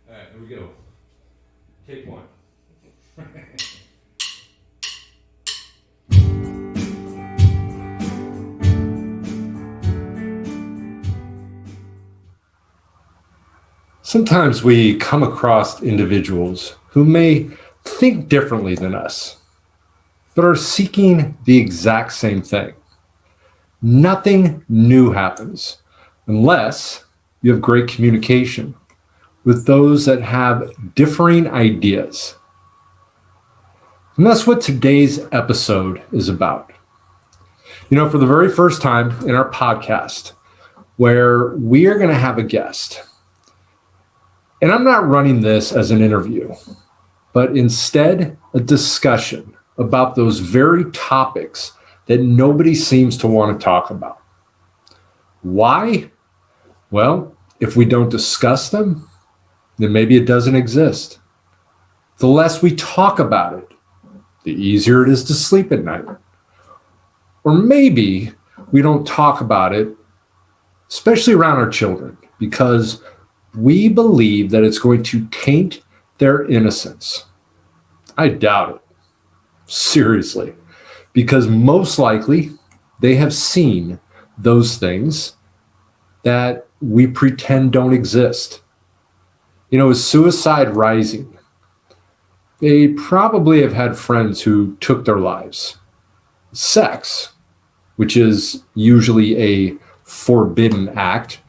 All right, here we go. Take one. Sometimes we come across individuals who may think differently than us, but are seeking the exact same thing. Nothing new happens unless you have great communication with those that have differing ideas. And that's what today's episode is about. For the very first time in our podcast, where we are going to have a guest. And I'm not running this as an interview, but instead a discussion about those very topics that nobody seems to want to talk about. Why? Well, if we don't discuss them, then maybe it doesn't exist. The less we talk about it, the easier it is to sleep at night. Or maybe we don't talk about it, especially around our children, because we believe that it's going to taint their innocence. I doubt it. Seriously. Because most likely they have seen those things that we pretend don't exist. Is suicide rising? They probably have had friends who took their lives. Sex, which is usually a forbidden act,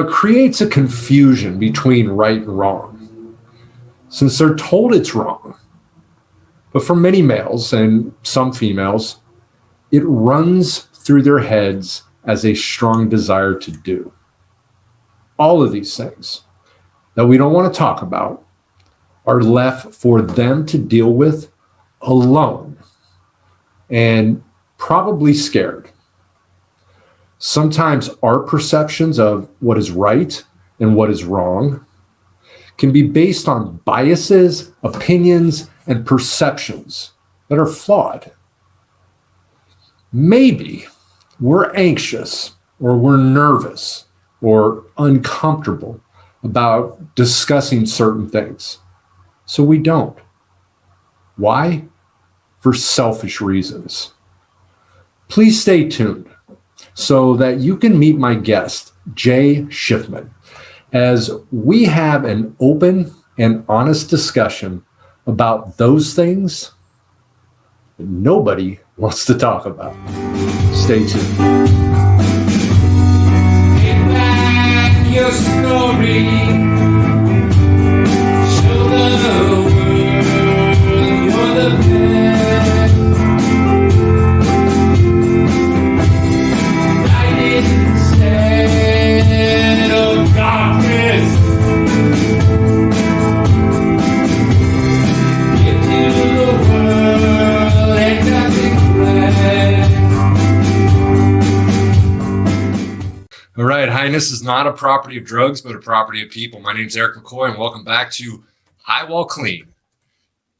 creates a confusion between right and wrong, since they're told it's wrong. But for many males and some females, it runs through their heads as a strong desire to do. All of these things that we don't want to talk about are left for them to deal with alone and probably scared. Sometimes our perceptions of what is right and what is wrong can be based on biases, opinions, and perceptions that are flawed. Maybe we're anxious or we're nervous or uncomfortable about discussing certain things. So we don't. Why? For selfish reasons. Please stay tuned so that you can meet my guest, Jay Shifman, as we have an open and honest discussion about those things that nobody wants to talk about. Stay tuned. Get back your story. Show the world you're the best. Instead of darkness, give to the world and nothing less. All right, Highness is not a property of drugs, but a property of people. My name is Eric McCoy, and welcome back to High Wall Clean.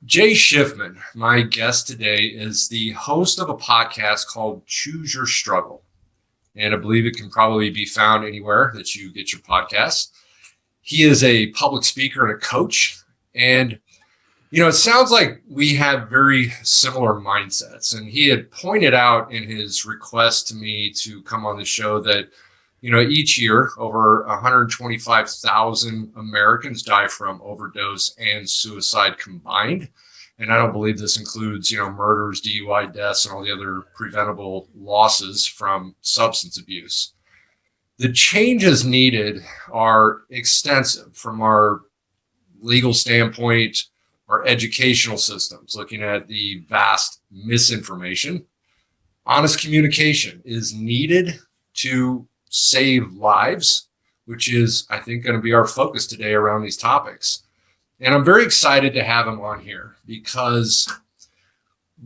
Jay Shifman, my guest today, is the host of a podcast called Choose Your Struggle. And I believe it can probably be found anywhere that you get your podcasts. He is a public speaker and a coach. And, it sounds like we have very similar mindsets. And he had pointed out in his request to me to come on the show that, each year over 125,000 Americans die from overdose and suicide combined. And I don't believe this includes, murders, DUI deaths, and all the other preventable losses from substance abuse. The changes needed are extensive from our legal standpoint, our educational systems, looking at the vast misinformation. Honest communication is needed to save lives, which is, I think, going to be our focus today around these topics. And I'm very excited to have him on here because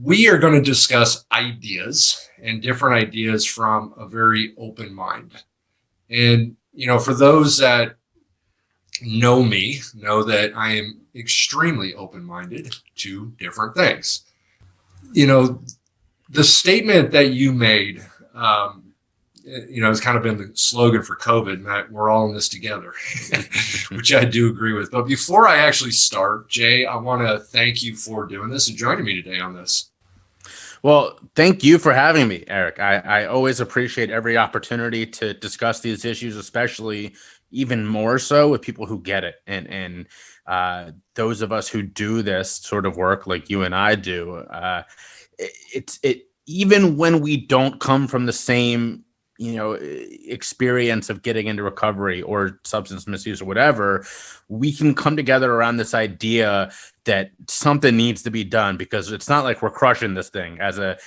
we are going to discuss ideas and different ideas from a very open mind. And, for those that know me, know that I am extremely open-minded to different things. The statement that you made it's kind of been the slogan for COVID, that we're all in this together, which I do agree with. But before I actually start, Jay, I want to thank you for doing this and joining me today on this. Well, thank you for having me, Eric. I always appreciate every opportunity to discuss these issues, especially even more so with people who get it. And those of us who do this sort of work like you and I do, it even when we don't come from the same experience of getting into recovery or substance misuse or whatever, we can come together around this idea that something needs to be done, because it's not like we're crushing this thing as a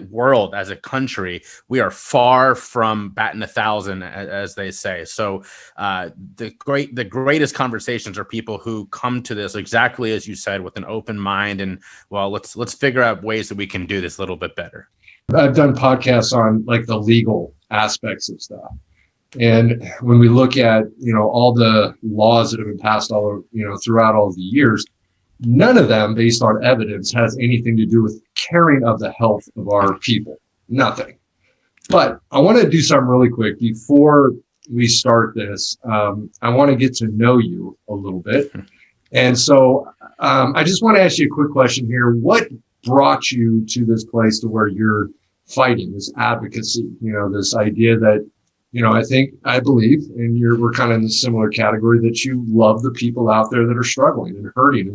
world, as a country. We are far from batting 1,000, as they say. So the greatest conversations are people who come to this, exactly as you said, with an open mind, and well, let's figure out ways that we can do this a little bit better. I've done podcasts on like the legal aspects of stuff. And when we look at, all the laws that have been passed throughout all the years, none of them based on evidence has anything to do with caring of the health of our people. Nothing. But I want to do something really quick before we start this. I want to get to know you a little bit. And so I just want to ask you a quick question here. What brought you to this place to where you're fighting this advocacy, this idea that, I believe, and we're kind of in the similar category, that you love the people out there that are struggling and hurting.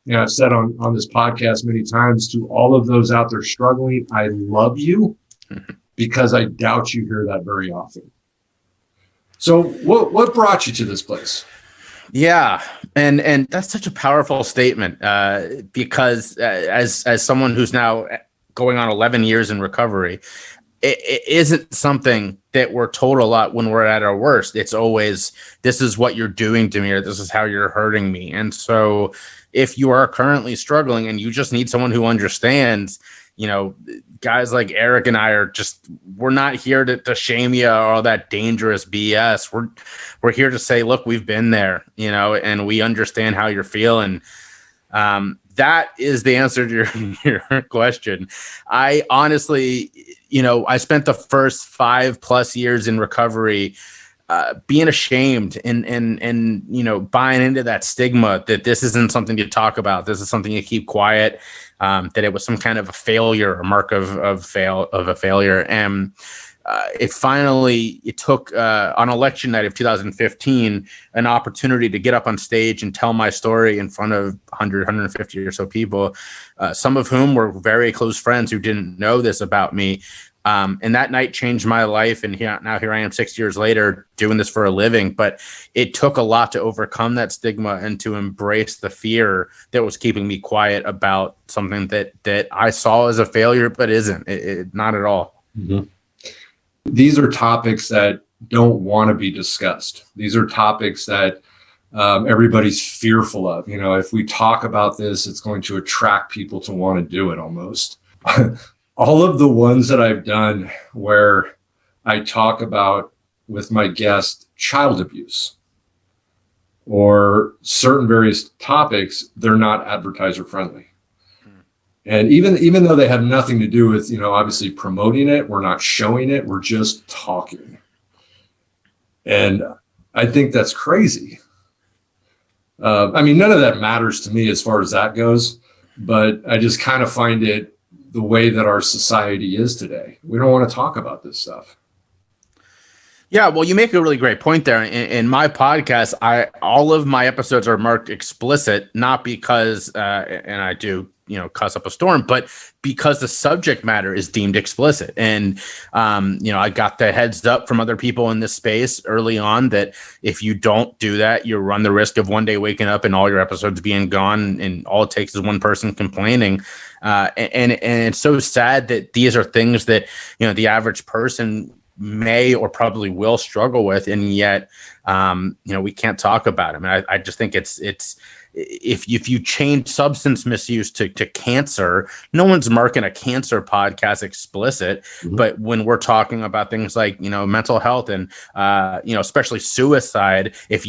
And I've said on this podcast many times to all of those out there struggling, I love you, because I doubt you hear that very often. So what brought you to this place? Yeah. And that's such a powerful statement, because as someone who's now going on 11 years in recovery, it isn't something that we're told a lot when we're at our worst. It's always, this is what you're doing to me, or this is how you're hurting me. And so if you are currently struggling and you just need someone who understands, guys like Eric and I we're not here to shame you or all that dangerous BS. We're here to say, look, we've been there, and we understand how you're feeling. That is the answer to your question. I honestly, I spent the first 5+ years in recovery being ashamed and buying into that stigma that this isn't something to talk about. This is something to keep quiet. That it was some kind of a failure, a mark of a failure. And it took on election night of 2015 an opportunity to get up on stage and tell my story in front of 150 or so people, some of whom were very close friends who didn't know this about me. And that night changed my life. And here I am 6 years later doing this for a living. But it took a lot to overcome that stigma and to embrace the fear that was keeping me quiet about something that I saw as a failure, but isn't. Not at all. Mm-hmm. These are topics that don't want to be discussed. These are topics that everybody's fearful of. If we talk about this, it's going to attract people to want to do it almost. All of the ones that I've done where I talk about with my guest child abuse or certain various topics, they're not advertiser friendly. And even though they have nothing to do with, obviously promoting it, we're not showing it, we're just talking. And I think that's crazy. None of that matters to me as far as that goes, but I just kind of find it the way that our society is today. We don't want to talk about this stuff. Yeah, well, you make a really great point there. In my podcast, all of my episodes are marked explicit, not because, and I do, cuss up a storm, but because the subject matter is deemed explicit. And, I got the heads up from other people in this space early on that if you don't do that, you run the risk of one day waking up and all your episodes being gone, and all it takes is one person complaining. And it's so sad that these are things that, the average person may or probably will struggle with. And yet we can't talk about it. I mean, I just think it's if you change substance misuse to cancer, no one's marking a cancer podcast explicit. Mhm. But when we're talking about things like, mental health and, especially suicide, if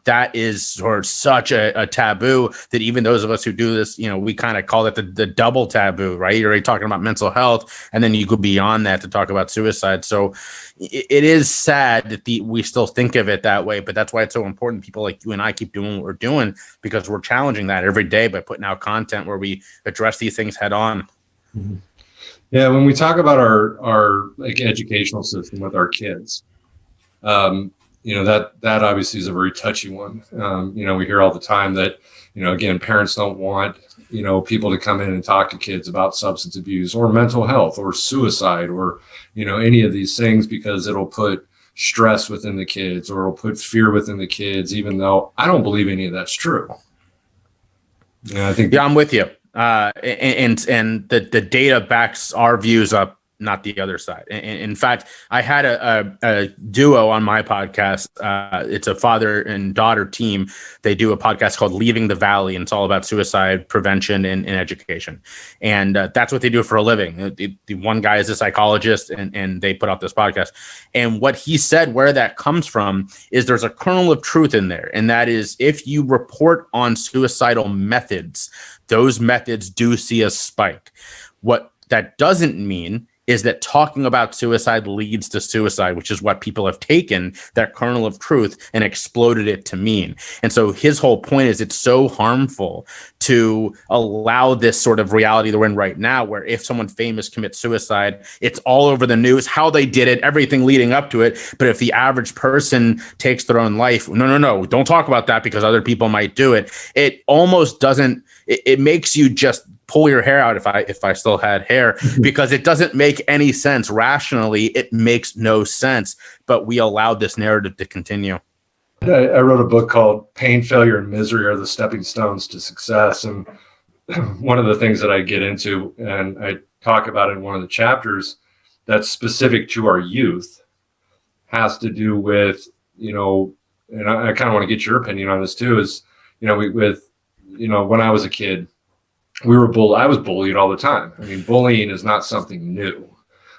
that is sort of such a taboo that even those of us who do this, we kind of call it the double taboo, right? You're already talking about mental health, and then you go beyond that to talk about suicide. So it is sad that we still think of it that way, but that's why it's so important people like you and I keep doing what we're doing, because we're challenging that every day by putting out content where we address these things head on. Mhm. Yeah, when we talk about our like educational system with our kids, that obviously is a very touchy one. We hear all the time that, again, parents don't want, people to come in and talk to kids about substance abuse or mental health or suicide or, any of these things, because it'll put stress within the kids or it'll put fear within the kids, even though I don't believe any of that's true. I think. Yeah, I'm with you. And the data backs our views up, not the other side. In fact, I had a duo on my podcast. It's a father and daughter team. They do a podcast called Leaving the Valley, and it's all about suicide prevention and education. And that's what they do for a living. The one guy is a psychologist, and they put out this podcast. And what he said, where that comes from, is there's a kernel of truth in there. And that is, if you report on suicidal methods, those methods do see a spike. What that doesn't mean is that talking about suicide leads to suicide, which is what people have taken that kernel of truth and exploded it to mean. And so his whole point is it's so harmful to allow this sort of reality that we're in right now, where if someone famous commits suicide, it's all over the news, how they did it, everything leading up to it. But if the average person takes their own life, no, don't talk about that because other people might do it. It almost doesn't, it makes you just pull your hair out if I still had hair, because it doesn't make any sense. Rationally, it makes no sense, but we allowed this narrative to continue. I wrote a book called Pain, Failure, and Misery Are the Stepping Stones to Success. And one of the things that I get into, and I talk about in one of the chapters that's specific to our youth, has to do with, and I kind of want to get your opinion on this too, is, when I was a kid, I was bullied all the time. I mean, bullying is not something new,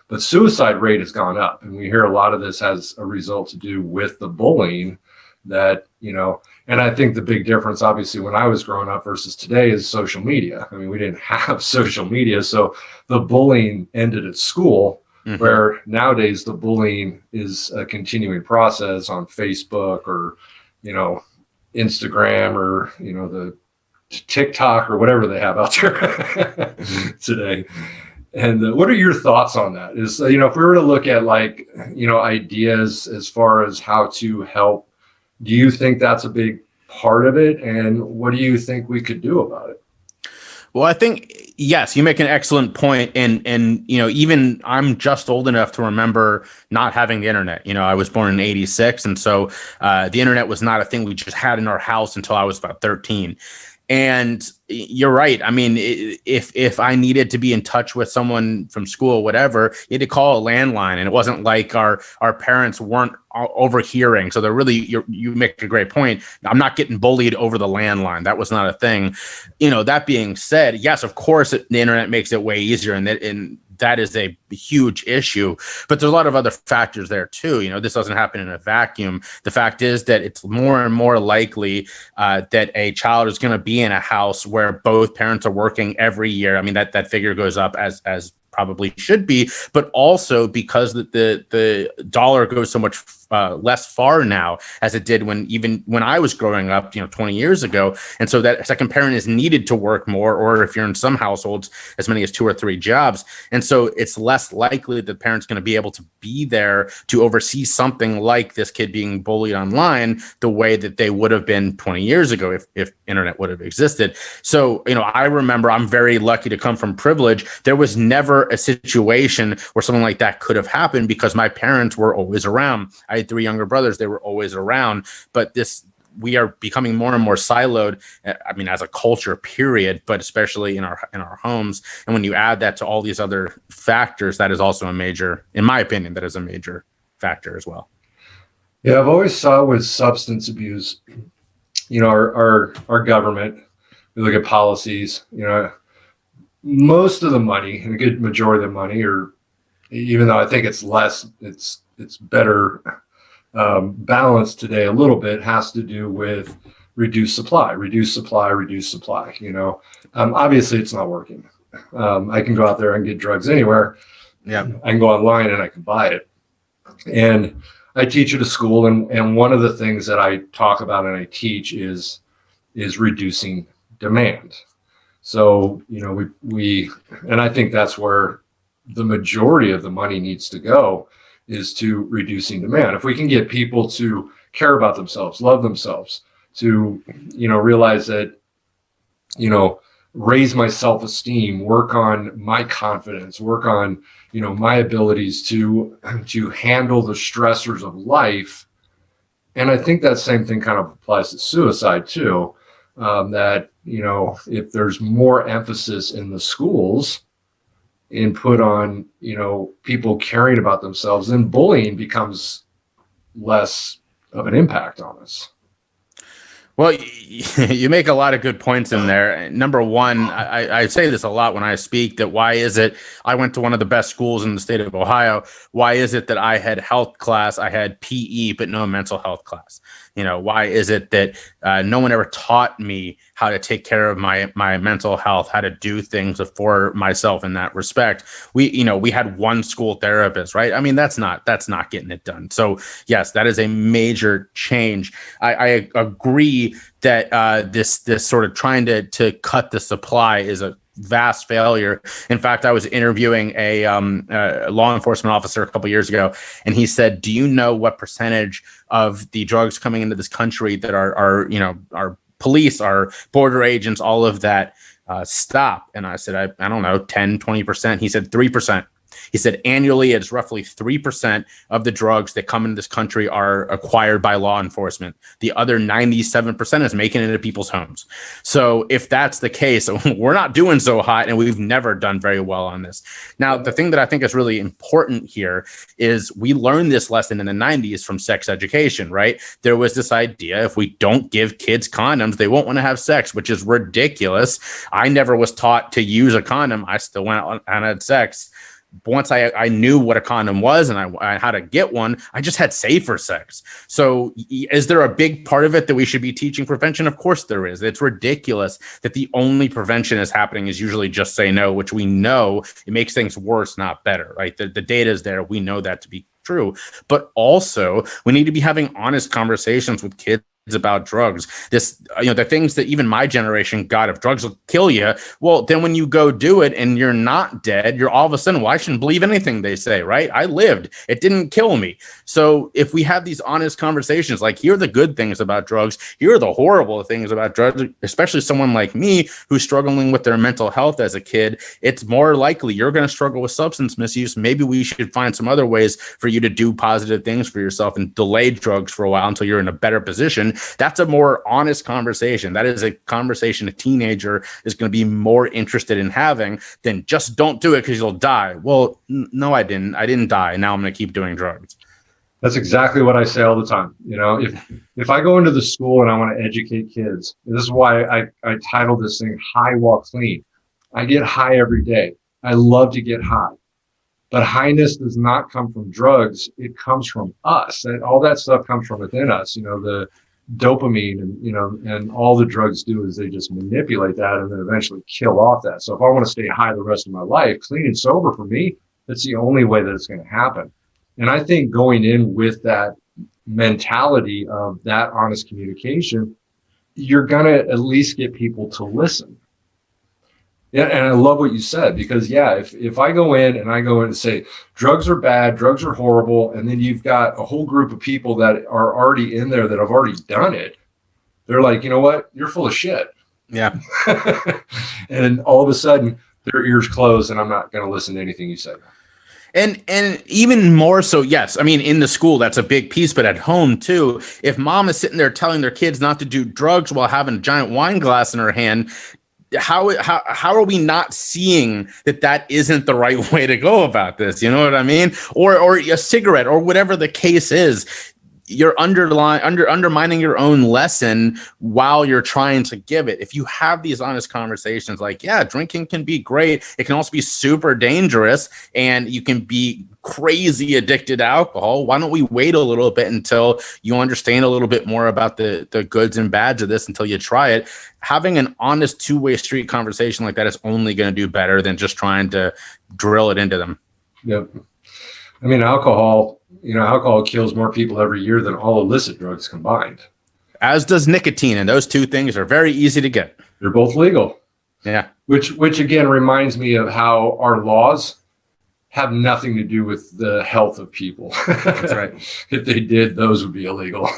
but suicide rate has gone up. And we hear a lot of this has a result to do with the bullying that, and I think the big difference, obviously, when I was growing up versus today is social media. I mean, we didn't have social media. So the bullying ended at school, where nowadays the bullying is a continuing process on Facebook or, Instagram or, the TikTok or whatever they have out there today. And what are your thoughts on that? Is, if we were to look at ideas as far as how to help, do you think that's a big part of it? And what do you think we could do about it? Well, I think, yes, you make an excellent point. And even I'm just old enough to remember not having the internet. I was born in '86. And so the internet was not a thing we just had in our house until I was about 13. And you're right. I mean, if I needed to be in touch with someone from school, whatever, you had to call a landline, and it wasn't like our parents weren't overhearing. So they're really, you make a great point. I'm not getting bullied over the landline. That was not a thing. That being said, yes, of course, the internet makes it way easier, and that is a huge issue, but there's a lot of other factors there too. This doesn't happen in a vacuum. The fact is that it's more and more likely that a child is going to be in a house where both parents are working every year. I mean, that figure goes up as probably should be, but also because the dollar goes so much less far now as it did when I was growing up, 20 years ago. And so that second parent is needed to work more, or if you're in some households, as many as 2 or 3 jobs. And so it's less likely that the parent's going to be able to be there to oversee something like this kid being bullied online the way that they would have been 20 years ago if internet would have existed. So, I remember, I'm very lucky to come from privilege. There was never a situation where something like that could have happened because my parents were always around. I had 3 younger brothers. They were always around, but we are becoming more and more siloed. I mean, as a culture, period, but especially in our homes. And when you add that to all these other factors, that is also in my opinion, that is a major factor as well. Yeah, I've always saw with substance abuse, our government, we look at policies, most of the money, and a good majority of the money, or even though I think it's less, it's better balanced today a little bit, has to do with reduce supply, reduce supply, reduce supply. Obviously it's not working. I can go out there and get drugs anywhere. Yeah. I can go online and I can buy it. And I teach at a school, and one of the things that I talk about and I teach is reducing demand. So, we and I think that's where the majority of the money needs to go, is to reducing demand. If we can get people to care about themselves, love themselves, to, realize that, raise my self-esteem, work on my confidence, work on, my abilities to handle the stressors of life. And I think that same thing kind of applies to suicide too. That, if there's more emphasis in the schools and put on, people caring about themselves, then bullying becomes less of an impact on us. Well, you make a lot of good points in there. Number one, I say this a lot when I speak, that why is it I went to one of the best schools in the state of Ohio? Why is it that I had health class, I had PE, but no mental health class? Why is it that no one ever taught me how to take care of my mental health, how to do things for myself in that respect? We had one school therapist, right? I mean, that's not getting it done. So yes, that is a major change. I agree that this sort of trying to cut the supply is a vast failure. In fact, I was interviewing a law enforcement officer a couple years ago, and he said, "Do you know what percentage of the drugs coming into this country that our police, our border agents, all of that stop?" And I said, I don't know, 10, 20%. He said 3%. He said annually, it's roughly 3% of the drugs that come into this country are acquired by law enforcement. The other 97% is making it into people's homes. So if that's the case, we're not doing so hot, and we've never done very well on this. Now, the thing that I think is really important here is we learned this lesson in the 90s from sex education, right? There was this idea, if we don't give kids condoms, they won't want to have sex, which is ridiculous. I never was taught to use a condom. I still went out and had sex. Once I knew what a condom was and I how to get one, I just had safer sex. So is there a big part of it that we should be teaching prevention? Of course there is. It's ridiculous that the only prevention is happening is usually just say no, which we know it makes things worse, not better, right? The data is there. We know that to be true. But also we need to be having honest conversations with kids about drugs. The things that even my generation got, if drugs will kill you, well, then when you go do it and you're not dead, you're all of a sudden, well, I shouldn't believe anything they say, right? I lived, it didn't kill me. So if we have these honest conversations, like, here are the good things about drugs, here are the horrible things about drugs, especially someone like me who's struggling with their mental health as a kid, it's more likely you're going to struggle with substance misuse. Maybe we should find some other ways for you to do positive things for yourself and delay drugs for a while until you're in a better position. That's a more honest conversation. That is a conversation a teenager is going to be more interested in having than just don't do it because you'll die. Well, no, I didn't. I didn't die. Now I'm going to keep doing drugs. That's exactly what I say all the time. If I go into the school and I want to educate kids, this is why I titled this thing High While Clean. I get high every day. I love to get high. But highness does not come from drugs. It comes from us. All that stuff comes from within us. The dopamine and all the drugs do is they just manipulate that and then eventually kill off that. So if I want to stay high the rest of my life, clean and sober, for me, that's the only way that it's going to happen. And I think going in with that mentality of that honest communication, you're going to at least get people to listen. Yeah, and I love what you said, because if I go in and say drugs are bad, drugs are horrible, and then you've got a whole group of people that are already in there that have already done it, they're like, you know what, you're full of shit. Yeah. And all of a sudden their ears close, and I'm not going to listen to anything you say. And even more so, yes, I mean, in the school, that's a big piece, but at home too, if mom is sitting there telling their kids not to do drugs while having a giant wine glass in her hand, how are we not seeing that isn't the right way to go about this? You know what I mean? Or a cigarette or whatever the case is. you're undermining your own lesson while you're trying to give it. If you have these honest conversations, like, yeah, drinking can be great. It can also be super dangerous, and you can be crazy addicted to alcohol. Why don't we wait a little bit until you understand a little bit more about the goods and bads of this until you try it? Having an honest two-way street conversation like that is only going to do better than just trying to drill it into them. Yep. I mean, alcohol kills more people every year than all illicit drugs combined. As does nicotine, and those two things are very easy to get. They're both legal. Yeah. Which again reminds me of how our laws have nothing to do with the health of people. That's right. If they did, those would be illegal.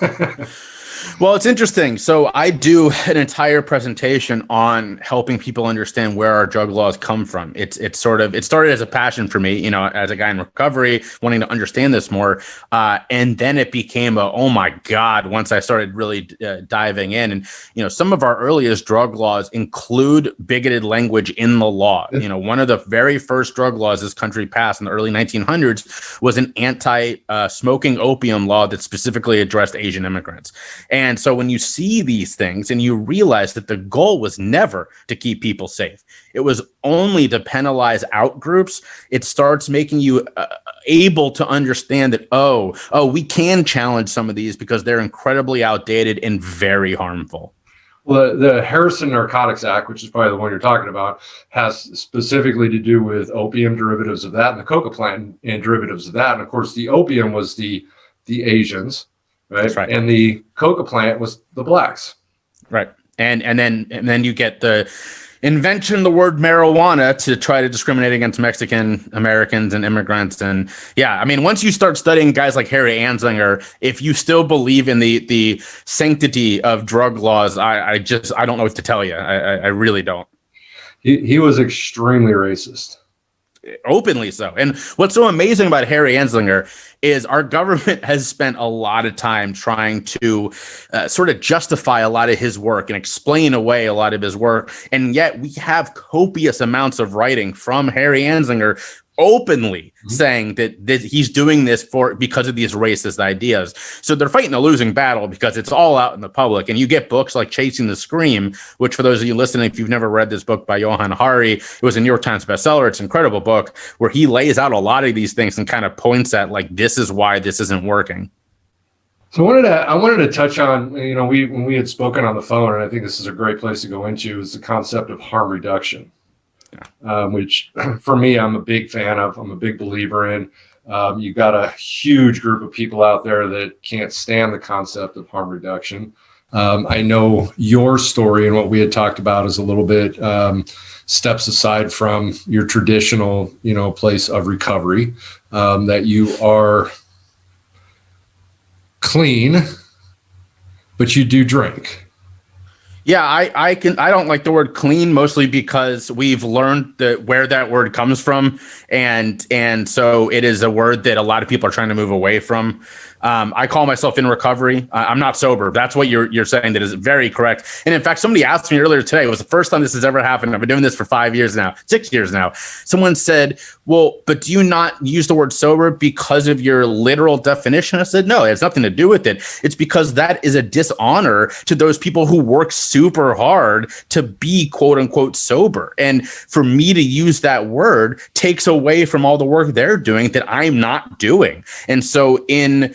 Well, it's interesting. So I do an entire presentation on helping people understand where our drug laws come from. It started as a passion for me, as a guy in recovery, wanting to understand this more. And then it became oh my God, once I started really diving in. And, some of our earliest drug laws include bigoted language in the law. One of the very first drug laws this country passed in the early 1900s was an anti-smoking opium law that specifically addressed Asian immigrants. And so when you see these things and you realize that the goal was never to keep people safe, it was only to penalize out groups, it starts making you able to understand that, we can challenge some of these because they're incredibly outdated and very harmful. Well, the Harrison Narcotics Act, which is probably the one you're talking about, has specifically to do with opium, derivatives of that, and the coca plant and derivatives of that. And of course, the opium was the Asians. Right? That's right. And the coca plant was the blacks. Right. And then you get the invention of the word marijuana to try to discriminate against Mexican Americans and immigrants. And yeah, I mean, once you start studying guys like Harry Anslinger, if you still believe in the sanctity of drug laws, I don't know what to tell you. I really don't. He was extremely racist. Openly so. And what's so amazing about Harry Anslinger is our government has spent a lot of time trying to sort of justify a lot of his work and explain away a lot of his work. And yet we have copious amounts of writing from Harry Anslinger openly saying that he's doing this because of these racist ideas. So they're fighting a losing battle because it's all out in the public. And you get books like Chasing the Scream, which for those of you listening, if you've never read this book by Johann Hari, it was a New York Times bestseller. It's an incredible book where he lays out a lot of these things and kind of points at like, this is why this isn't working. So I wanted to touch on, when we had spoken on the phone, and I think this is a great place to go into, is the concept of harm reduction. Which for me, I'm a big fan of, I'm a big believer in. You've got a huge group of people out there that can't stand the concept of harm reduction. I know your story and what we had talked about is a little bit steps aside from your traditional, place of recovery, that you are clean, but you do drink. Yeah, I don't like the word clean, mostly because we've learned where that word comes from, and so it is a word that a lot of people are trying to move away from. I call myself in recovery. I'm not sober. That's what you're saying. That is very correct. And in fact, somebody asked me earlier today, it was the first time this has ever happened. I've been doing this for 6 years now. Someone said, well, but do you not use the word sober because of your literal definition? I said, no, it has nothing to do with it. It's because that is a dishonor to those people who work super hard to be quote unquote sober. And for me to use that word takes away from all the work they're doing that I'm not doing. And so in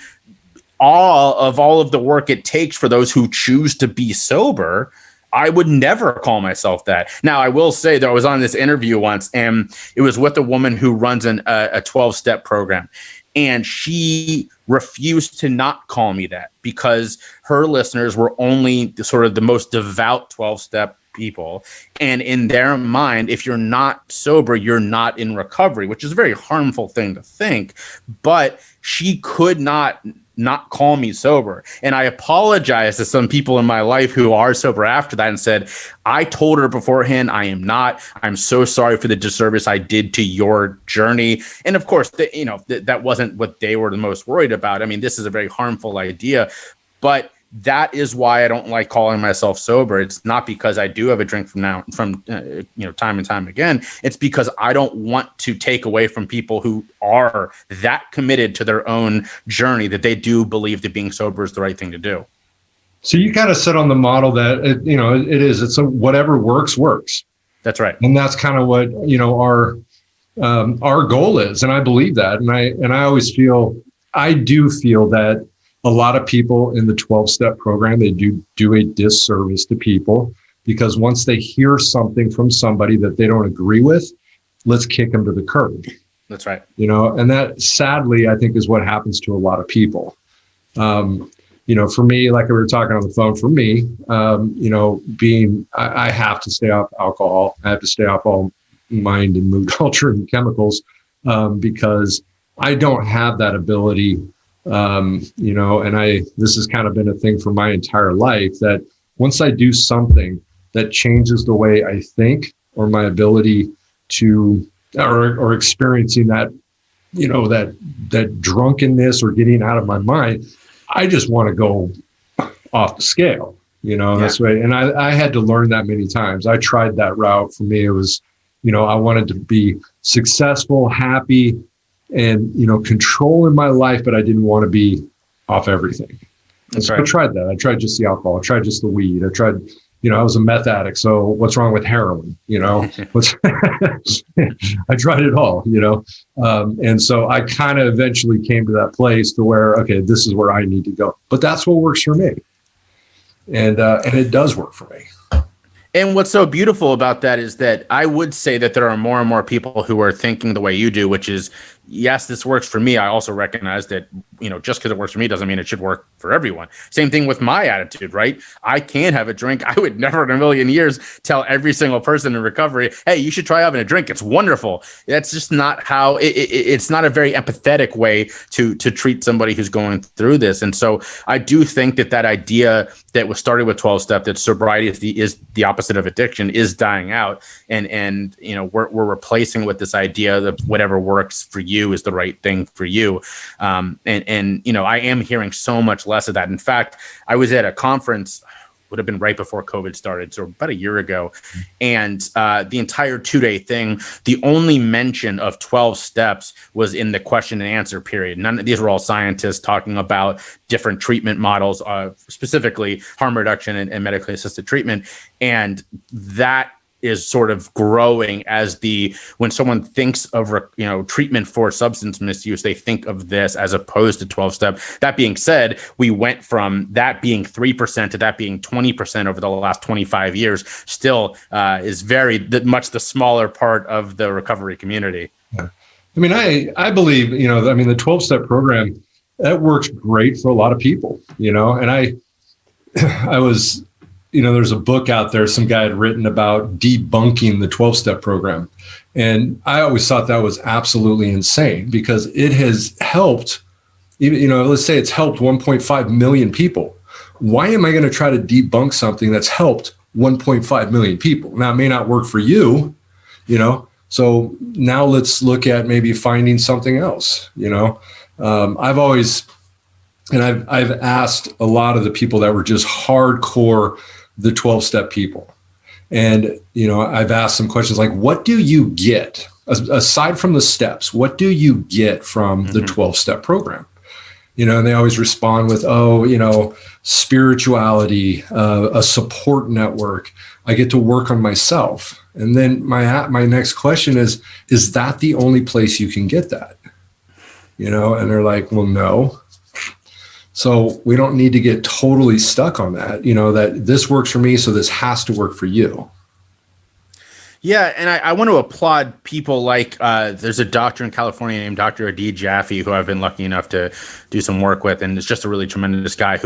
all of the work it takes for those who choose to be sober, I would never call myself that. Now, I will say that I was on this interview once, and it was with a woman who runs a 12-step program. And she refused to not call me that because her listeners were only the most devout 12-step people. And in their mind, if you're not sober, you're not in recovery, which is a very harmful thing to think. But she could not call me sober. And I apologized to some people in my life who are sober after that and said, I told her beforehand, I am not. I'm so sorry for the disservice I did to your journey. And of course, that wasn't what they were the most worried about. I mean, this is a very harmful idea, but that is why I don't like calling myself sober. It's not because I do have a drink from time and time again. It's because I don't want to take away from people who are that committed to their own journey that they do believe that being sober is the right thing to do. So you kind of sit on the model that, it's whatever works. That's right. And that's kind of what, our goal is. And I believe that. And I do feel that a lot of people in the 12-step program, they do a disservice to people, because once they hear something from somebody that they don't agree with, let's kick them to the curb. That's right. And that sadly, I think, is what happens to a lot of people. For me, like we were talking on the phone, for me, I have to stay off alcohol. I have to stay off all mind and mood altering chemicals, because I don't have that ability. This has kind of been a thing for my entire life, that once I do something that changes the way I think, or my ability to, or experiencing that, that drunkenness or getting out of my mind, I just want to go off the scale, that's right. And I had to learn that many times. I tried that route. For me, it was, I wanted to be successful, happy, and, controlling my life, but I didn't want to be off everything. That's right. I tried that. I tried just the alcohol. I tried just the weed. I tried, I was a meth addict. So what's wrong with heroin? I tried it all, and so I kind of eventually came to that place to where, okay, this is where I need to go. But that's what works for me. And it does work for me. And what's so beautiful about that is that I would say that there are more and more people who are thinking the way you do, which is, yes, this works for me. I also recognize that, just because it works for me doesn't mean it should work for everyone. Same thing with my attitude, right? I can have a drink. I would never in a million years tell every single person in recovery, hey, you should try having a drink. It's wonderful. That's just not how it's not a very empathetic way to treat somebody who's going through this. And so I do think that idea that was started with 12-step, that sobriety is the opposite of addiction, is dying out. And we're replacing with this idea that whatever works for you is the right thing for you. I am hearing so much less of that. In fact, I was at a conference, would have been right before COVID started, so about a year ago. And the entire 2-day thing, the only mention of 12 steps was in the question and answer period. These were all scientists talking about different treatment models, specifically harm reduction and medically assisted treatment. And that is sort of growing as when someone thinks of treatment for substance misuse, they think of this as opposed to 12-step. That being said, we went from that being 3% to that being 20% over the last 25 years. Still is very much the smaller part of the recovery community. Yeah. I believe, the 12-step program, that works great for a lot of people, and I was, there's a book out there some guy had written about debunking the 12-step program. And I always thought that was absolutely insane, because it has helped, let's say it's helped 1.5 million people. Why am I going to try to debunk something that's helped 1.5 million people? Now, it may not work for you, so now let's look at maybe finding something else, I've always, and I've asked a lot of the people that were just hardcore the 12-step people. And, I've asked some questions like, what do you get aside from the steps? What do you get from the 12-step program? And they always respond with, spirituality, a support network. I get to work on myself. And then my next question is that the only place you can get that? And they're like, well, no. So we don't need to get totally stuck on that, that this works for me, so this has to work for you. Yeah, and I want to applaud people like there's a doctor in California named Dr. Adi Jaffe, who I've been lucky enough to do some work with, and is just a really tremendous guy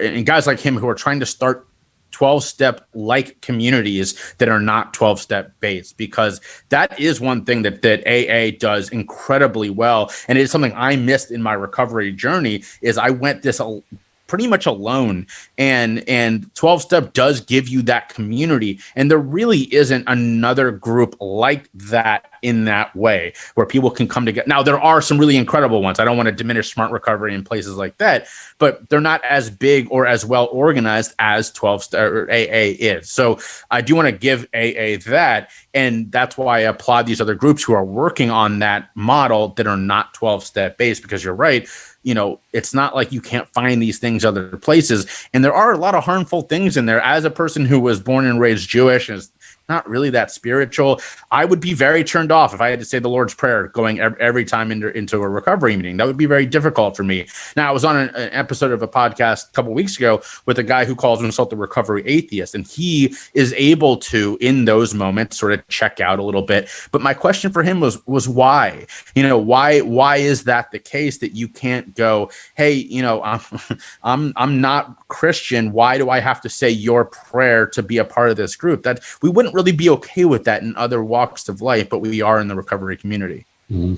and guys like him who are trying to start 12-step like communities that are not 12-step based, because that is one thing that AA does incredibly well. And it is something I missed in my recovery journey, is I went this pretty much alone. And 12-step does give you that community. And there really isn't another group like that in that way where people can come together. Now, there are some really incredible ones. I don't want to diminish Smart Recovery in places like that, but they're not as big or as well organized as 12-step or AA is. So I do want to give AA that. And that's why I applaud these other groups who are working on that model that are not 12-step based, because you're right. It's not like you can't find these things other places. And there are a lot of harmful things in there. As a person who was born and raised Jewish and is not really that spiritual, I would be very turned off if I had to say the Lord's Prayer going every time into a recovery meeting. That would be very difficult for me. Now, I was on an episode of a podcast a couple of weeks ago with a guy who calls himself the recovery atheist, and he is able to, in those moments, sort of check out a little bit. But my question for him was why? Why is that the case, that you can't go, hey, I'm not Christian. Why do I have to say your prayer to be a part of this group? That we wouldn't really be okay with that in other walks of life, but we are in the recovery community. Mm-hmm.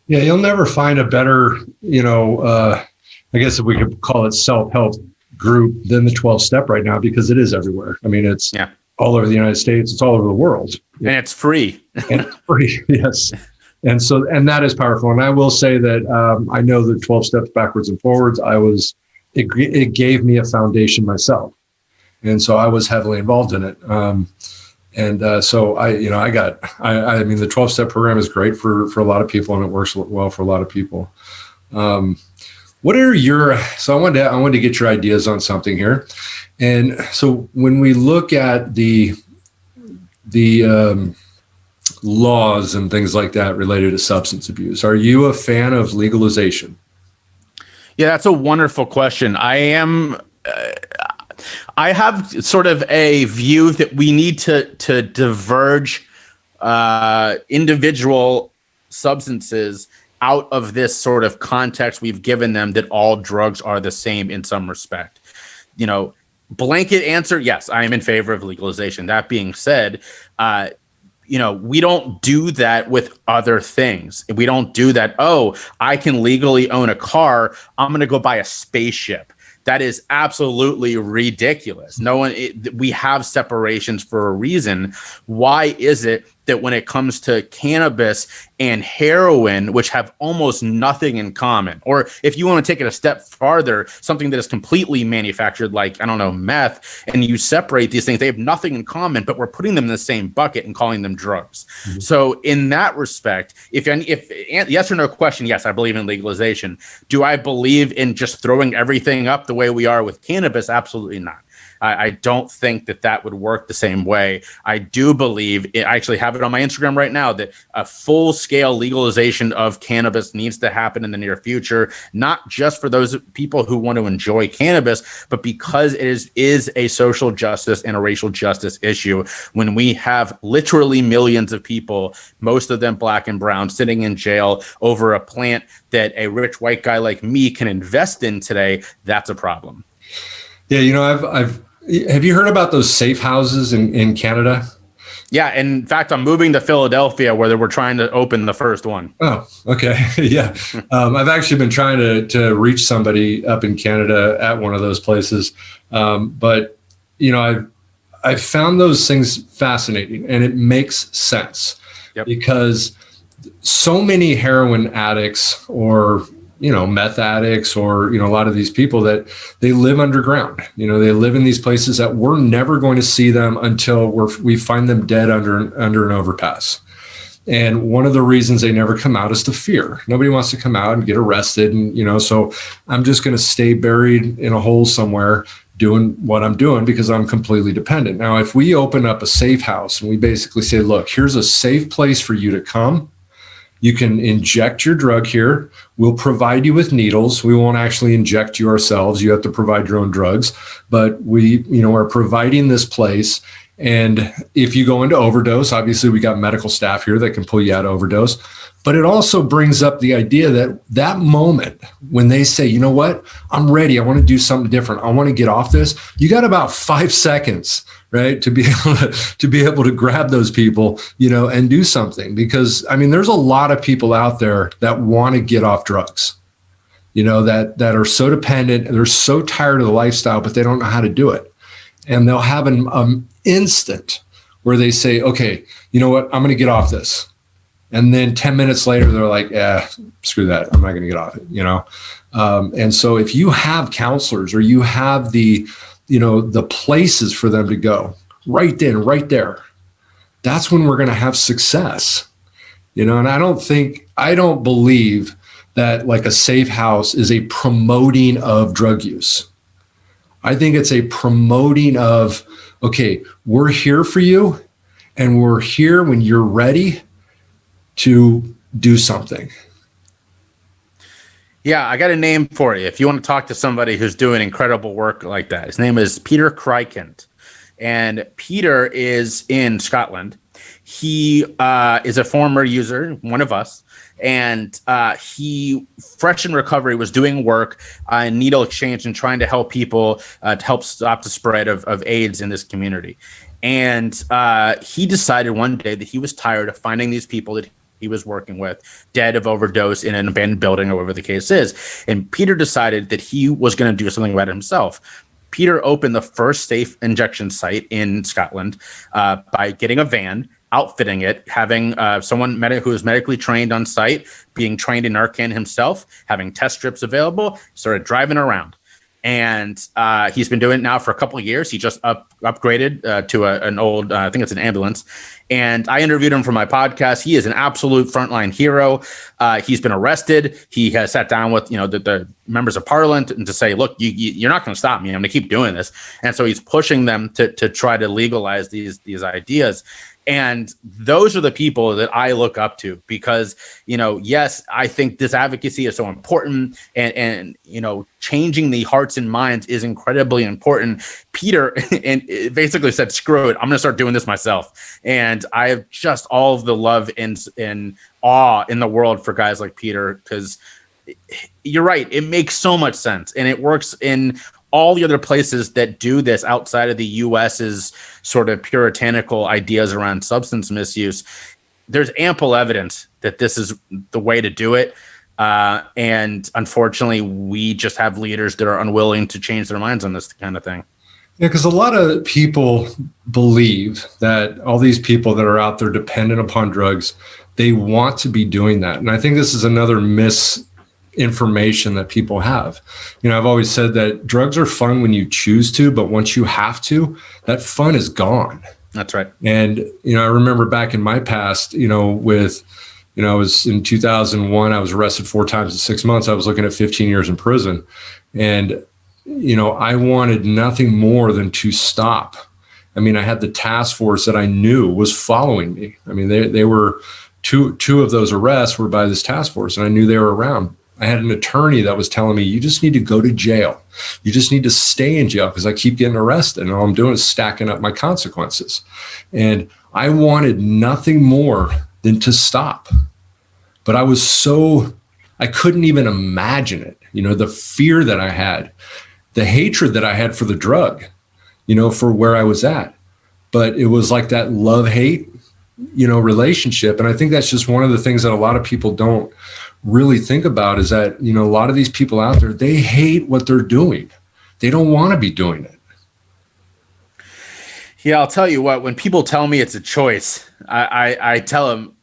Yeah, you'll never find a better, I guess if we could call it self-help group than the 12-step right now, because it is everywhere. I mean, it's all over the United States. It's all over the world. And it's free. And it's free, yes. And that is powerful. And I will say that I know the 12 steps backwards and forwards. It gave me a foundation myself. And so I was heavily involved in it. So I mean, the 12-step program is great for a lot of people, and it works well for a lot of people. What are so I wanted to get your ideas on something here. And so when we look at the laws and things like that related to substance abuse, are you a fan of legalization? Yeah, that's a wonderful question. I have sort of a view that we need to diverge individual substances out of this sort of context we've given them, that all drugs are the same in some respect. Blanket answer, yes, I am in favor of legalization. That being said, we don't do that with other things. We don't do that. Oh, I can legally own a car, I'm going to go buy a spaceship. That is absolutely ridiculous. We have separations for a reason. Why is it that when it comes to cannabis and heroin, which have almost nothing in common, or if you want to take it a step farther, something that is completely manufactured, like, I don't know, meth, and you separate these things, they have nothing in common, but we're putting them in the same bucket and calling them drugs. Mm-hmm. So in that respect, if yes or no question, yes, I believe in legalization. Do I believe in just throwing everything up the way we are with cannabis? Absolutely not. I don't think that would work the same way. I do believe, I actually have it on my Instagram right now, that a full-scale legalization of cannabis needs to happen in the near future, not just for those people who want to enjoy cannabis, but because it is a social justice and a racial justice issue. When we have literally millions of people, most of them black and brown, sitting in jail over a plant that a rich white guy like me can invest in today, that's a problem. Yeah, have you heard about those safe houses in Canada? Yeah, in fact, I'm moving to Philadelphia, where we're trying to open the first one. Oh, okay. Yeah. I've actually been trying to reach somebody up in Canada at one of those places. But I've found those things fascinating, and it makes sense. Yep. Because so many heroin addicts or meth addicts, or, a lot of these people, that they live underground. They live in these places that we're never going to see them until we find them dead under an overpass. And one of the reasons they never come out is the fear. Nobody wants to come out and get arrested. And, so I'm just going to stay buried in a hole somewhere doing what I'm doing because I'm completely dependent. Now, if we open up a safe house and we basically say, look, here's a safe place for you to come. You can inject your drug here. We'll provide you with needles. We won't actually inject you ourselves. You have to provide your own drugs, but we, are providing this place. And if you go into overdose, obviously we got medical staff here that can pull you out of overdose. But it also brings up the idea that moment when they say, you know what, I'm ready. I want to do something different. I want to get off this. You got about 5 seconds, right, to be able to grab those people, and do something. Because, I mean, there's a lot of people out there that want to get off drugs. that are so dependent and they're so tired of the lifestyle, but they don't know how to do it. And they'll have an instant where they say, okay, you know what, I'm going to get off this. And then 10 minutes later, they're like, screw that. I'm not going to get off it, And so if you have counselors or you have the places for them to go right then, right there, that's when we're going to have success, and I don't believe that like a safe house is a promoting of drug use. I think it's a promoting of, okay, we're here for you and we're here when you're ready to do something. Yeah, I got a name for you. If you want to talk to somebody who's doing incredible work like that, his name is Peter Crykent. And Peter is in Scotland. He is a former user, one of us. And he, fresh in recovery, was doing work in needle exchange and trying to help people to help stop the spread of AIDS in this community. And he decided one day that he was tired of finding these people that he was working with dead of overdose in an abandoned building or whatever the case is. And Peter decided that he was going to do something about it himself. Peter opened the first safe injection site in Scotland by getting a van, outfitting it, having someone who is medically trained on site, being trained in Narcan himself, having test strips available, started driving around. And he's been doing it now for a couple of years. He just upgraded to an old, I think it's an ambulance. And I interviewed him for my podcast. He is an absolute frontline hero. He's been arrested. He has sat down with the members of parliament and to say, look, you're not going to stop me. I'm going to keep doing this. And so he's pushing them to try to legalize these ideas. And those are the people that I look up to because, yes, I think this advocacy is so important and changing the hearts and minds is incredibly important. Peter and basically said, screw it, I'm going to start doing this myself. And I have just all of the love and awe in the world for guys like Peter, because you're right. It makes so much sense. And it works in all the other places that do this outside of the US's sort of puritanical ideas around substance misuse. There's ample evidence that this is the way to do it. And unfortunately, we just have leaders that are unwilling to change their minds on this kind of thing. Yeah, because a lot of people believe that all these people that are out there dependent upon drugs, they want to be doing that. And I think this is another misinformation that people have. I've always said that drugs are fun when you choose to, but once you have to, that fun is gone. That's right. And, I remember back in my past, I was in 2001, I was arrested 4 times in 6 months. I was looking at 15 years in prison. And, I wanted nothing more than to stop. I had the task force that I knew was following me. They were two of those arrests were by this task force, and I knew they were around. I had an attorney that was telling me, you just need to go to jail. You just need to stay in jail because I keep getting arrested and all I'm doing is stacking up my consequences. And I wanted nothing more than to stop. But I couldn't even imagine it. The fear that I had, the hatred that I had for the drug, for where I was at. But it was like that love-hate, relationship. And I think that's just one of the things that a lot of people don't really think about is that, a lot of these people out there, they hate what they're doing. They don't want to be doing it. Yeah, I'll tell you what, when people tell me it's a choice, I tell them,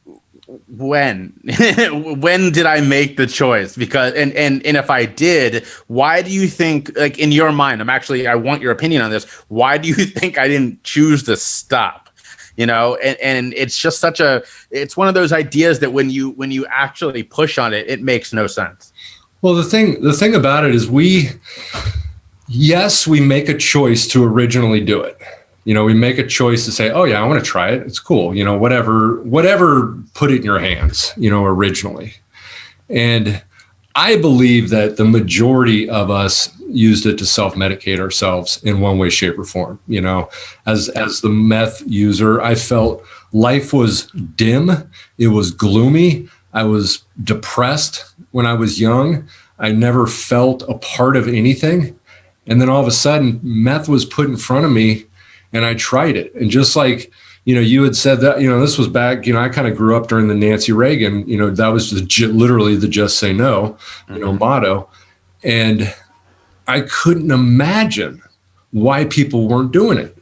when did I make the choice? Because, and if I did, why do you think, like in your mind, I want your opinion on this. Why do you think I didn't choose to stop? And it's just it's one of those ideas that when you actually push on it, it makes no sense. Well, the thing about it is we make a choice to originally do it. We make a choice to say, oh yeah, I want to try it. It's cool. Whatever put it in your hands, originally. And I believe that the majority of us used it to self-medicate ourselves in one way, shape, or form. As the meth user, I felt life was dim. It was gloomy. I was depressed when I was young. I never felt a part of anything. And then all of a sudden, meth was put in front of me and I tried it. And just like, you had said that, this was back, I kind of grew up during the Nancy Reagan, that was literally the just say no, motto. And I couldn't imagine why people weren't doing it.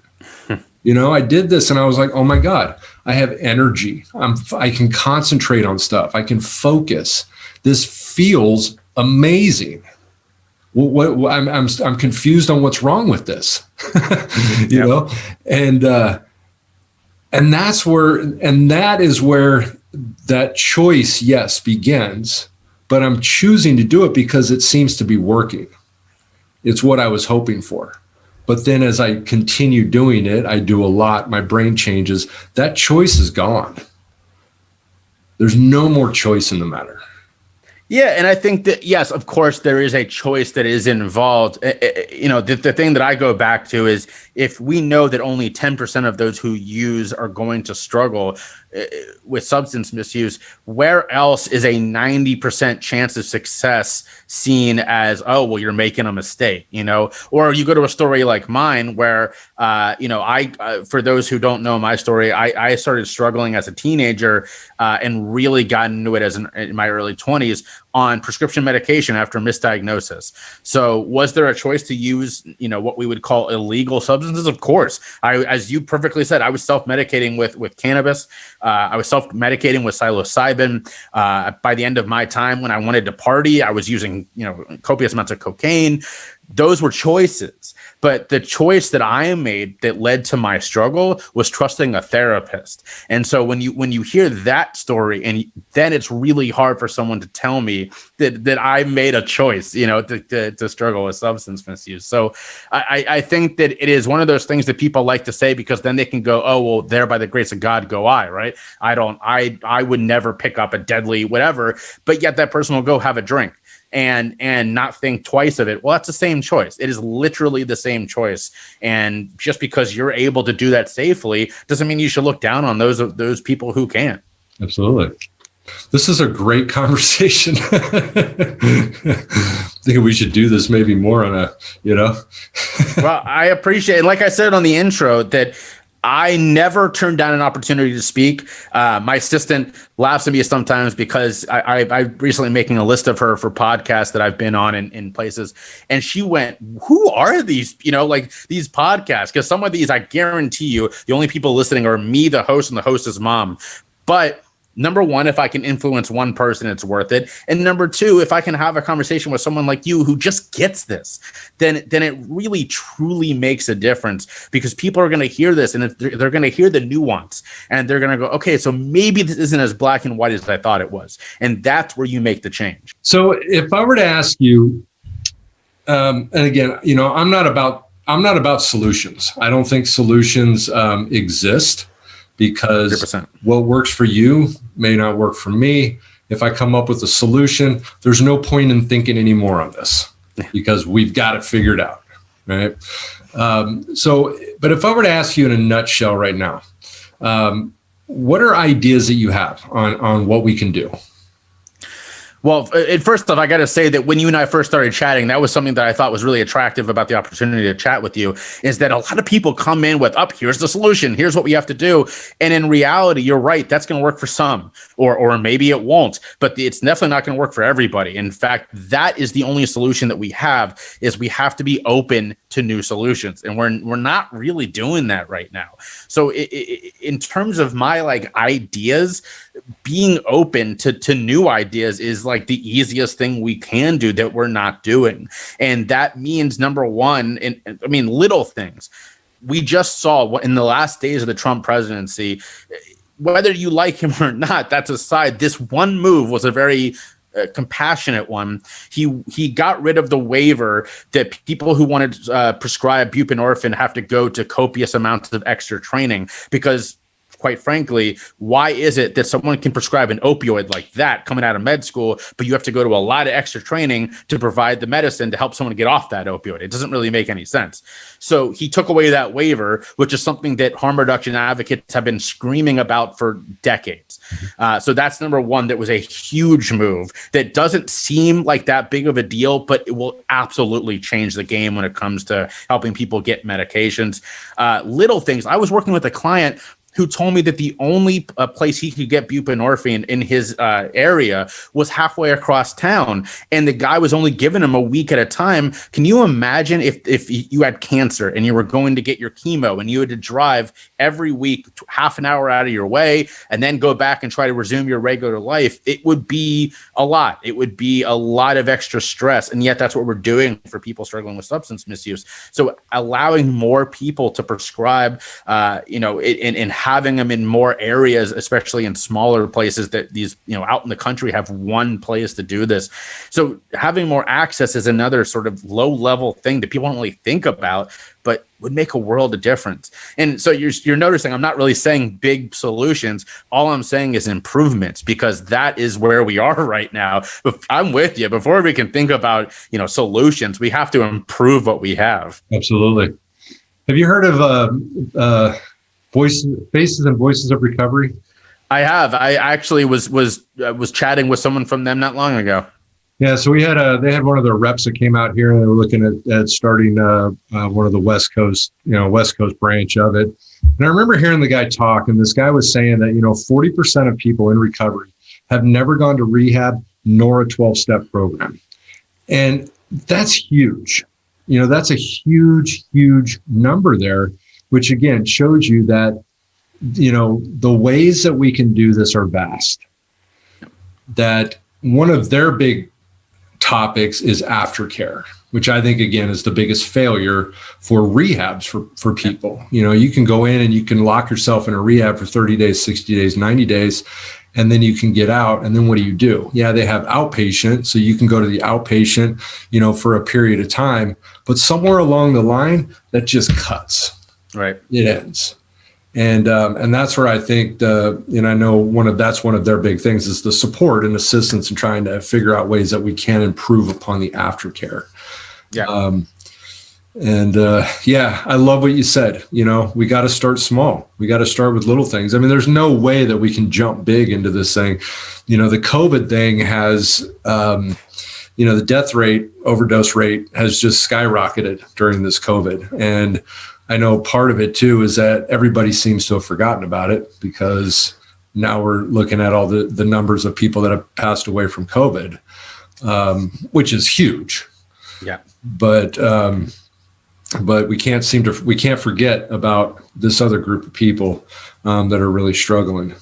I did this and I was like, oh my God, I have energy. I can concentrate on stuff. I can focus. This feels amazing. I'm confused on what's wrong with this, you know, and that is where that choice, yes, begins. But I'm choosing to do it because it seems to be working. It's what I was hoping for. But then as I continue doing it, I do a lot. My brain changes. That choice is gone. There's no more choice in the matter. Yeah, and I think that, yes, of course, there is a choice that is involved. The thing that I go back to is if we know that only 10% of those who use are going to struggle with substance misuse, where else is a 90% chance of success seen as, oh, well, you're making a mistake, Or you go to a story like mine where, for those who don't know my story, I started struggling as a teenager and really got into it in my early 20s on prescription medication after misdiagnosis. So was there a choice to use, what we would call illegal substances? Of course. As you perfectly said, I was self-medicating with cannabis. I was self-medicating with psilocybin. By the end of my time, when I wanted to party, I was using, copious amounts of cocaine. Those were choices. But the choice that I made that led to my struggle was trusting a therapist. And so when you hear that story, and then it's really hard for someone to tell me that I made a choice, to struggle with substance misuse. So I think that it is one of those things that people like to say, because then they can go, oh, well, there by the grace of God go I, right? I would never pick up a deadly whatever, but yet that person will go have a drink and not think twice of it. Well, that's the same choice. It is literally the same choice. And just because you're able to do that safely doesn't mean you should look down on those people who can't. Absolutely. This is a great conversation. I think we should do this maybe more on Well, I appreciate it. Like I said on the intro, that I never turned down an opportunity to speak. My assistant laughs at me sometimes because I'm recently making a list of her for podcasts that I've been on in places. And she went, who are these, these podcasts? Because some of these, I guarantee you, the only people listening are me, the host, and the host's mom. But number one, if I can influence one person, it's worth it. And number two, if I can have a conversation with someone like you who just gets this, then it really, truly makes a difference, because people are going to hear this and they're going to hear the nuance and they're going to go, okay, so maybe this isn't as black and white as I thought it was. And that's where you make the change. So if I were to ask you, and again, I'm not about solutions. I don't think solutions exist, because 100%. What works for you may not work for me. If I come up with a solution, there's no point in thinking anymore on this, because we've got it figured out, right? But if I were to ask you in a nutshell right now, what are ideas that you have on what we can do? Well, first off, I got to say that when you and I first started chatting, that was something that I thought was really attractive about the opportunity to chat with you, is that a lot of people come in with, here's the solution, here's what we have to do. And in reality, you're right, that's going to work for some, or maybe it won't, but it's definitely not going to work for everybody. In fact, that is the only solution that we have, is we have to be open to new solutions. And we're not really doing that right now. So in terms of my ideas, being open to new ideas is the easiest thing we can do that we're not doing. And that means, number one, little things. We just saw in the last days of the Trump presidency, whether you like him or not, that's aside, this one move was a very compassionate one. He got rid of the waiver that people who wanted to prescribe buprenorphine have to go to copious amounts of extra training, because quite frankly, why is it that someone can prescribe an opioid like that coming out of med school, but you have to go to a lot of extra training to provide the medicine to help someone get off that opioid? It doesn't really make any sense. So he took away that waiver, which is something that harm reduction advocates have been screaming about for decades. So that's number one. That was a huge move that doesn't seem like that big of a deal, but it will absolutely change the game when it comes to helping people get medications. Little things. I was working with a client who told me that the only place he could get buprenorphine in his area was halfway across town, and the guy was only giving him a week at a time. Can you imagine if you had cancer and you were going to get your chemo and you had to drive every week half an hour out of your way and then go back and try to resume your regular life? It would be a lot. It would be a lot of extra stress, and yet that's what we're doing for people struggling with substance misuse. So allowing more people to prescribe, and having them in more areas, especially in smaller places that these, out in the country have one place to do this. So having more access is another sort of low level thing that people don't really think about, but would make a world of difference. And so you're noticing I'm not really saying big solutions. All I'm saying is improvements, because that is where we are right now. I'm with you. Before we can think about, solutions, we have to improve what we have. Absolutely. Have you heard of Faces and Voices of Recovery? I have. I actually was chatting with someone from them not long ago. Yeah, so they had one of their reps that came out here, and they were looking at starting one of the West Coast branch of it. And I remember hearing the guy talk, and this guy was saying that 40% of people in recovery have never gone to rehab nor a 12-step program, and that's huge. That's a huge number there, which again shows you that the ways that we can do this are vast. That one of their big topics is aftercare, which I think again is the biggest failure for rehabs for people. You can go in and you can lock yourself in a rehab for 30 days, 60 days, 90 days, and then you can get out. And then what do? Yeah, they have outpatient, so you can go to the outpatient, for a period of time, but somewhere along the line that just cuts. Right. It ends. And that's where I think I know that's one of their big things is the support and assistance and trying to figure out ways that we can improve upon the aftercare. Yeah. I love what you said. We got to start small. We got to start with little things. I mean, there's no way that we can jump big into this thing. The COVID thing has, the death rate, overdose rate has just skyrocketed during this COVID. And I know part of it too is that everybody seems to have forgotten about it, because now we're looking at all the numbers of people that have passed away from COVID, which is huge. Yeah. But we can't forget about this other group of people that are really struggling.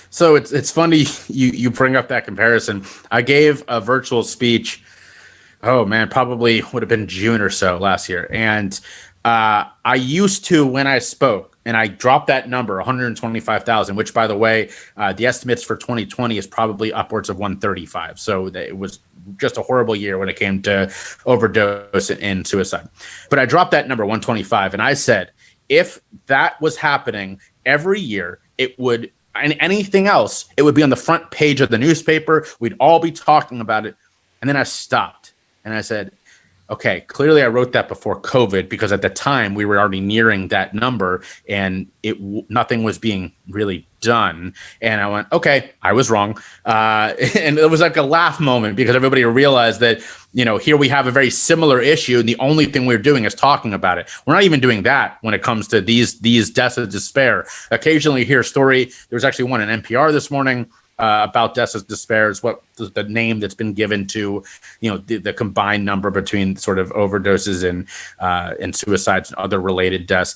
So it's funny you bring up that comparison. I gave a virtual speech. Oh man, probably would have been June or so last year, and I used to, when I spoke, and I dropped that number, 125,000, which, by the way, the estimates for 2020 is probably upwards of 135. So it was just a horrible year when it came to overdose and suicide. But I dropped that number, 125, and I said, if that was happening every year, it would, and anything else, it would be on the front page of the newspaper. We'd all be talking about it. And then I stopped, and I said, okay, clearly I wrote that before COVID, because at the time we were already nearing that number and nothing was being really done. And I went, okay, I was wrong. And it was like a laugh moment, because everybody realized that, here we have a very similar issue, and the only thing we're doing is talking about it. We're not even doing that when it comes to these deaths of despair. Occasionally you hear a story. There was actually one in NPR this morning about deaths of despair, is what the name that's been given to, the combined number between sort of overdoses and suicides and other related deaths.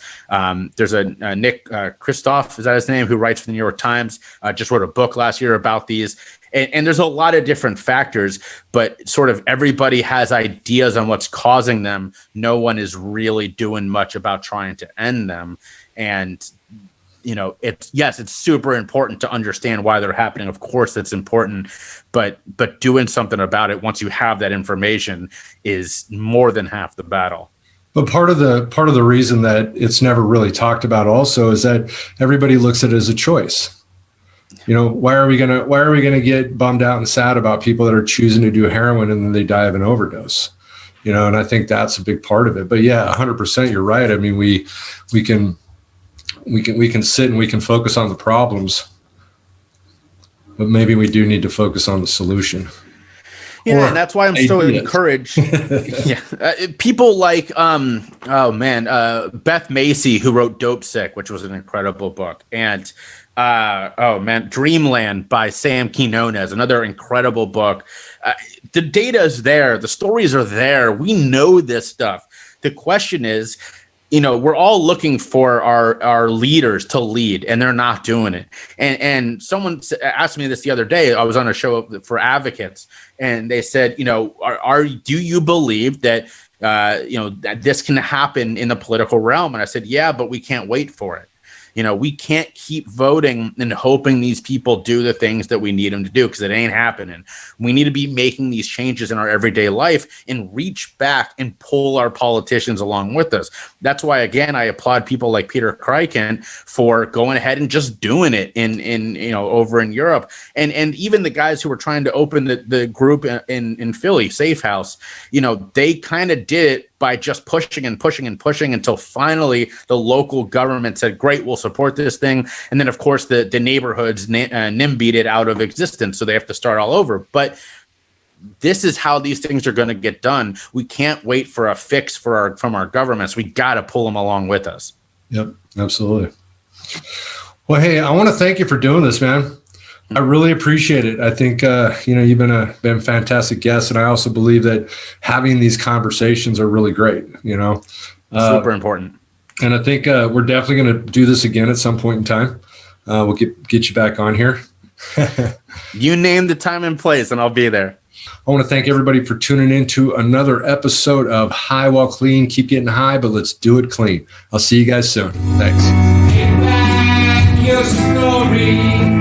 There's a Nick Kristof, is that his name, who writes for the New York Times, just wrote a book last year about these. And there's a lot of different factors, but sort of everybody has ideas on what's causing them. No one is really doing much about trying to end them. And it's super important to understand why they're happening. Of course, that's important, but doing something about it once you have that information is more than half the battle. But part of the reason that it's never really talked about also is that everybody looks at it as a choice. Why are we gonna get bummed out and sad about people that are choosing to do heroin and then they die of an overdose? And I think that's a big part of it. But yeah, 100%, you're right. I mean, we can sit and we can focus on the problems, but maybe we do need to focus on the solution. Yeah, or and that's why I'm so ideas. encouraged. Yeah, people like Beth Macy, who wrote Dope Sick, which was an incredible book, and Dreamland by Sam Quinones, another incredible book. The data is there, the stories are there. We know this stuff. The question is, we're all looking for our leaders to lead, and they're not doing it. And someone asked me this the other day. I was on a show for advocates, and they said, do you believe that that this can happen in the political realm? And I said, yeah, but we can't wait for it. We can't keep voting and hoping these people do the things that we need them to do, because it ain't happening. We need to be making these changes in our everyday life and reach back and pull our politicians along with us. That's why, again, I applaud people like Peter Kreiken for going ahead and just doing it in over in Europe, and even the guys who were trying to open the group in Philly, Safe House. They kind of did it by just pushing and pushing and pushing until finally the local government said, great, we'll support this thing. And then, of course, the neighborhoods NIMBY'd it out of existence, so they have to start all over. But this is how these things are going to get done. We can't wait for a fix from our governments. We got to pull them along with us. Yep, absolutely. Well, hey, I want to thank you for doing this, man. I really appreciate it. I think you've been a fantastic guest, and I also believe that having these conversations are really great. Super important. And I think we're definitely going to do this again at some point in time. We'll get you back on here. You name the time and place, and I'll be there. I want to thank everybody for tuning in to another episode of High While Clean. Keep getting high, but let's do it clean. I'll see you guys soon. Thanks. Get back your story.